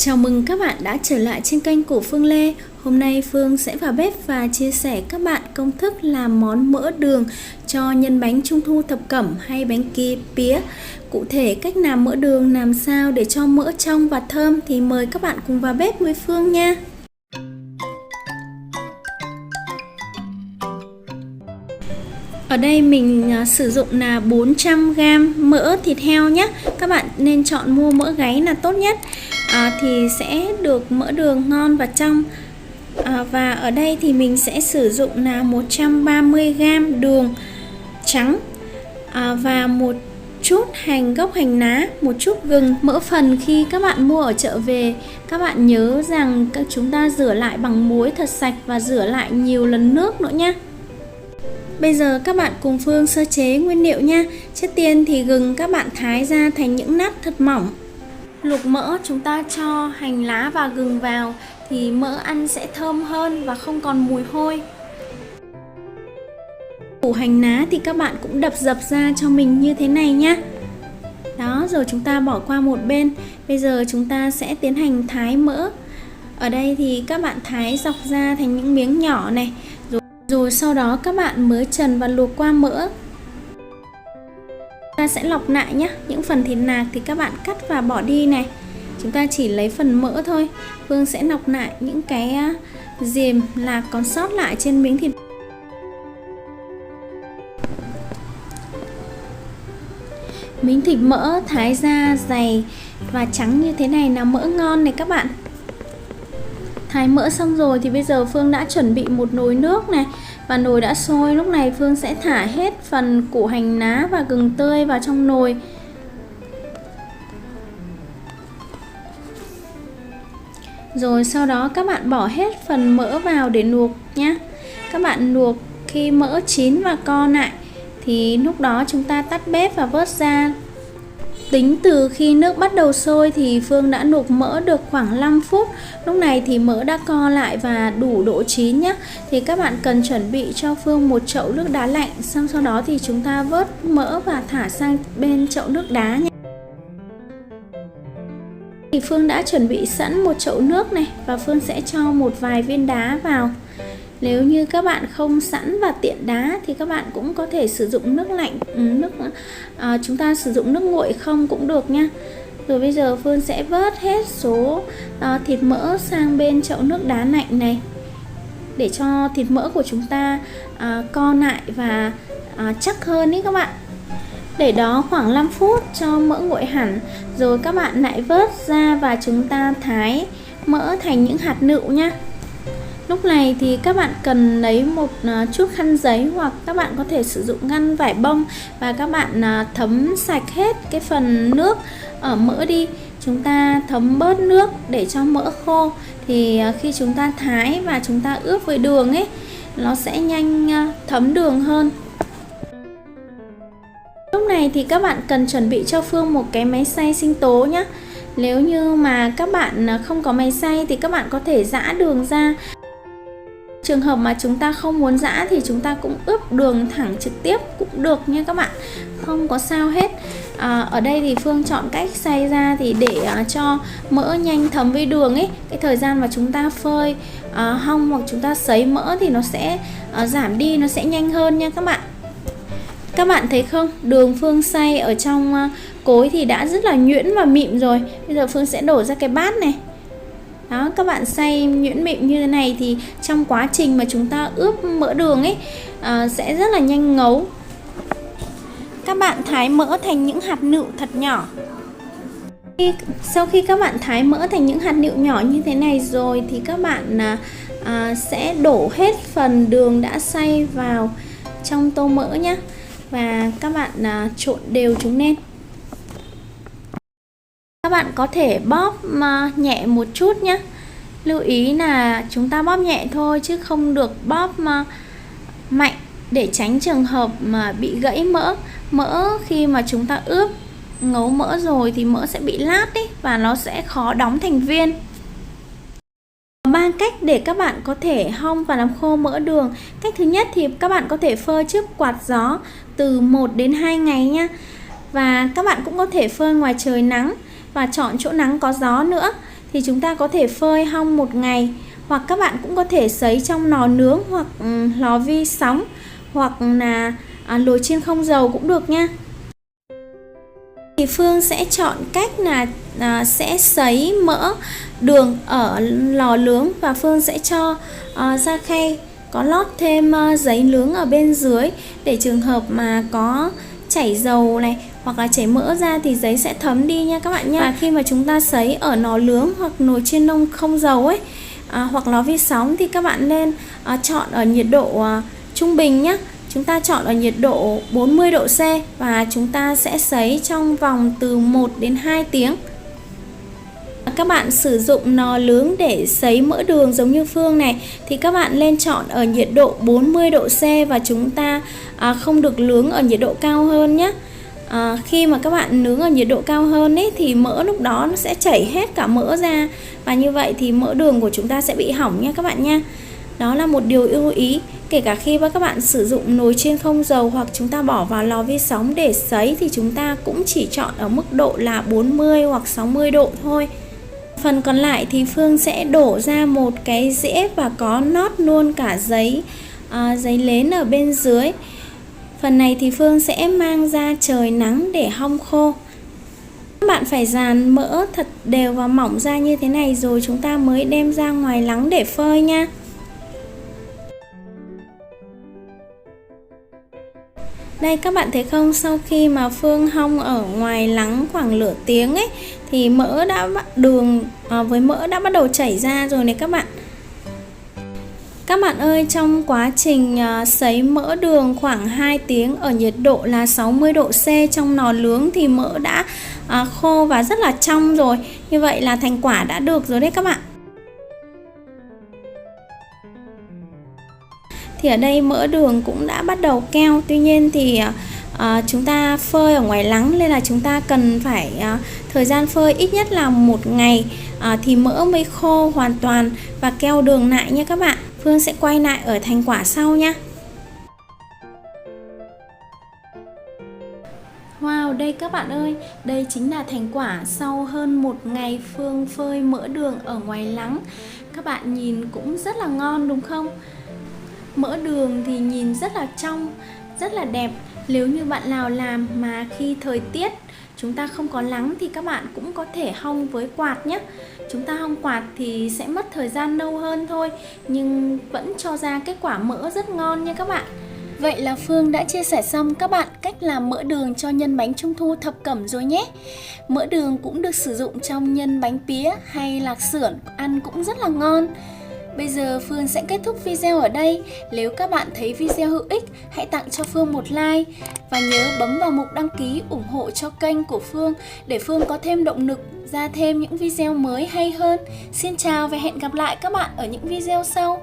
Chào mừng các bạn đã trở lại trên kênh của Phương Lê. Hôm nay Phương sẽ vào bếp và chia sẻ các bạn công thức làm món mỡ đường cho nhân bánh trung thu thập cẩm hay bánh pía. Cụ thể cách làm mỡ đường làm sao để cho mỡ trong và thơm thì mời các bạn cùng vào bếp với Phương nha. Ở đây mình sử dụng là 400g mỡ thịt heo nhé. Các bạn nên chọn mua mỡ gáy là tốt nhất, thì sẽ được mỡ đường ngon và trong. Và ở đây thì mình sẽ sử dụng là 130g đường trắng, và một chút gốc hành lá, một chút gừng. Mỡ phần khi các bạn mua ở chợ về, các bạn nhớ rằng chúng ta rửa lại bằng muối thật sạch và rửa lại nhiều lần nước nữa nhé. Bây giờ các bạn cùng Phương sơ chế nguyên liệu nha. Trước tiên thì gừng các bạn thái ra thành những nát thật mỏng. Luộc mỡ chúng ta cho hành lá và gừng vào thì mỡ ăn sẽ thơm hơn và không còn mùi hôi. Củ hành lá thì các bạn cũng đập dập ra cho mình như thế này nhá. Đó, rồi chúng ta bỏ qua một bên. Bây giờ chúng ta sẽ tiến hành thái mỡ. Ở đây thì các bạn thái dọc ra thành những miếng nhỏ này. Rồi sau đó các bạn mới trần và luộc qua mỡ. Ta sẽ lọc lại nhé. Những phần thịt nạc thì các bạn cắt và bỏ đi này. Chúng ta chỉ lấy phần mỡ thôi. Phương sẽ lọc lại những cái diềm lạc còn sót lại trên miếng thịt. Miếng thịt mỡ thái ra dày và trắng như thế này là mỡ ngon này các bạn. Thái mỡ xong rồi thì bây giờ Phương đã chuẩn bị một nồi nước này, và nồi đã sôi. Lúc này Phương sẽ thả hết phần củ hành lá và gừng tươi vào trong nồi. Rồi sau đó các bạn bỏ hết phần mỡ vào để luộc nhé. Các bạn luộc khi mỡ chín và co lại thì lúc đó chúng ta tắt bếp và vớt ra. Tính từ khi nước bắt đầu sôi thì Phương đã luộc mỡ được khoảng 5 phút. Lúc này thì mỡ đã co lại và đủ độ chín nhé. Thì các bạn cần chuẩn bị cho Phương một chậu nước đá lạnh. Xong sau đó thì chúng ta vớt mỡ và thả sang bên chậu nước đá nhé. Thì Phương đã chuẩn bị sẵn một chậu nước này, và Phương sẽ cho một vài viên đá vào. Nếu như các bạn không sẵn và tiện đá thì các bạn cũng có thể sử dụng nước lạnh, chúng ta sử dụng nước nguội không cũng được nha. Rồi bây giờ Phương sẽ vớt hết số thịt mỡ sang bên chậu nước đá lạnh này, để cho thịt mỡ của chúng ta co lại và chắc hơn ý các bạn. Để đó khoảng 5 phút cho mỡ nguội hẳn. Rồi các bạn lại vớt ra và chúng ta thái mỡ thành những hạt nựu nha. Lúc này thì các bạn cần lấy một chút khăn giấy, hoặc các bạn có thể sử dụng khăn vải bông, và các bạn thấm sạch hết cái phần nước ở mỡ đi. Chúng ta thấm bớt nước để cho mỡ khô. Thì khi chúng ta thái và chúng ta ướp với đường ấy, nó sẽ nhanh thấm đường hơn. Lúc này thì các bạn cần chuẩn bị cho Phương một cái máy xay sinh tố nhé. Nếu như mà các bạn không có máy xay thì các bạn có thể giã đường ra. Trường hợp mà chúng ta không muốn giã thì chúng ta cũng ướp đường thẳng trực tiếp cũng được nha các bạn, không có sao hết. Ở đây thì Phương chọn cách xay ra thì để cho mỡ nhanh thấm với đường ấy. Cái thời gian mà chúng ta phơi hong hoặc chúng ta sấy mỡ thì nó sẽ giảm đi, nó sẽ nhanh hơn nha các bạn. Các bạn thấy không, đường Phương xay ở trong cối thì đã rất là nhuyễn và mịn rồi. Bây giờ Phương sẽ đổ ra cái bát này. Đó, các bạn xay nhuyễn mịn như thế này thì trong quá trình mà chúng ta ướp mỡ đường ấy sẽ rất là nhanh ngấu. Các bạn thái mỡ thành những hạt nựu thật nhỏ. Sau khi các bạn thái mỡ thành những hạt nựu nhỏ như thế này rồi thì các bạn sẽ đổ hết phần đường đã xay vào trong tô mỡ nhé. Và các bạn trộn đều chúng lên. Các bạn có thể bóp nhẹ một chút nhé. Lưu ý là chúng ta bóp nhẹ thôi chứ không được bóp mạnh, để tránh trường hợp mà bị gãy mỡ. Mỡ khi mà chúng ta ướp ngấu mỡ rồi thì mỡ sẽ bị lát ấy, và nó sẽ khó đóng thành viên. 3 cách để các bạn có thể hong và làm khô mỡ đường. Cách thứ nhất thì các bạn có thể phơi trước quạt gió từ 1 đến 2 ngày nha. Và các bạn cũng có thể phơi ngoài trời nắng và chọn chỗ nắng có gió nữa. thì chúng ta có thể phơi hong một ngày, hoặc các bạn cũng có thể sấy trong lò nướng hoặc lò vi sóng, hoặc là nồi chiên không dầu cũng được nha. Thì Phương sẽ chọn cách là sẽ sấy mỡ đường ở lò nướng, và Phương sẽ cho ra khay có lót thêm giấy nướng ở bên dưới, để trường hợp mà có chảy dầu này hoặc là chảy mỡ ra thì giấy sẽ thấm đi nha các bạn nha. Và khi mà chúng ta sấy ở lò nướng hoặc nồi chiên không dầu ấy, hoặc lò vi sóng, thì các bạn nên chọn ở nhiệt độ trung bình nhé. Chúng ta chọn ở nhiệt độ 40 độ C và chúng ta sẽ sấy trong vòng từ 1 đến 2 tiếng. Các bạn sử dụng lò nướng để sấy mỡ đường giống như Phương này, thì các bạn nên chọn ở nhiệt độ 40 độ C và chúng ta không được nướng ở nhiệt độ cao hơn nhé. Khi mà các bạn nướng ở nhiệt độ cao hơn ấy, thì mỡ lúc đó nó sẽ chảy hết cả mỡ ra, và như vậy thì mỡ đường của chúng ta sẽ bị hỏng nha các bạn nha. Đó là một điều lưu ý. Kể cả khi mà các bạn sử dụng nồi chiên không dầu hoặc chúng ta bỏ vào lò vi sóng để sấy, thì chúng ta cũng chỉ chọn ở mức độ là 40 hoặc 60 độ thôi. Phần còn lại thì Phương sẽ đổ ra một cái dĩa và có nót luôn cả giấy nến ở bên dưới. Phần này thì Phương sẽ mang ra trời nắng để hong khô. Các bạn phải dàn mỡ thật đều và mỏng ra như thế này rồi chúng ta mới đem ra ngoài nắng để phơi nha. Đây các bạn thấy không, sau khi mà Phương hong ở ngoài nắng khoảng nửa tiếng ấy, thì đường với mỡ đã bắt đầu chảy ra rồi này các bạn. Các bạn ơi, trong quá trình sấy mỡ đường khoảng 2 tiếng ở nhiệt độ là 60 độ C trong lò nướng thì mỡ đã khô và rất là trong rồi. Như vậy là thành quả đã được rồi đấy các bạn. Thì ở đây mỡ đường cũng đã bắt đầu keo, tuy nhiên thì chúng ta phơi ở ngoài nắng nên là chúng ta cần phải thời gian phơi ít nhất là 1 ngày thì mỡ mới khô hoàn toàn và keo đường lại nha các bạn. Phương sẽ quay lại ở thành quả sau nha. Wow, đây các bạn ơi, đây chính là thành quả sau hơn 1 ngày Phương phơi mỡ đường ở ngoài nắng. Các bạn nhìn cũng rất là ngon đúng không? Mỡ đường thì nhìn rất là trong, rất là đẹp. Nếu như bạn nào làm mà khi thời tiết chúng ta không có nắng thì các bạn cũng có thể hong với quạt nhé. Chúng ta hong quạt thì sẽ mất thời gian lâu hơn thôi, nhưng vẫn cho ra kết quả mỡ rất ngon nha các bạn. Vậy là Phương đã chia sẻ xong các bạn cách làm mỡ đường cho nhân bánh trung thu thập cẩm rồi nhé. Mỡ đường cũng được sử dụng trong nhân bánh pía hay lạc xưởng, ăn cũng rất là ngon. Bây giờ Phương sẽ kết thúc video ở đây. Nếu các bạn thấy video hữu ích, hãy tặng cho Phương một like và nhớ bấm vào mục đăng ký ủng hộ cho kênh của Phương để Phương có thêm động lực ra thêm những video mới hay hơn. Xin chào và hẹn gặp lại các bạn ở những video sau.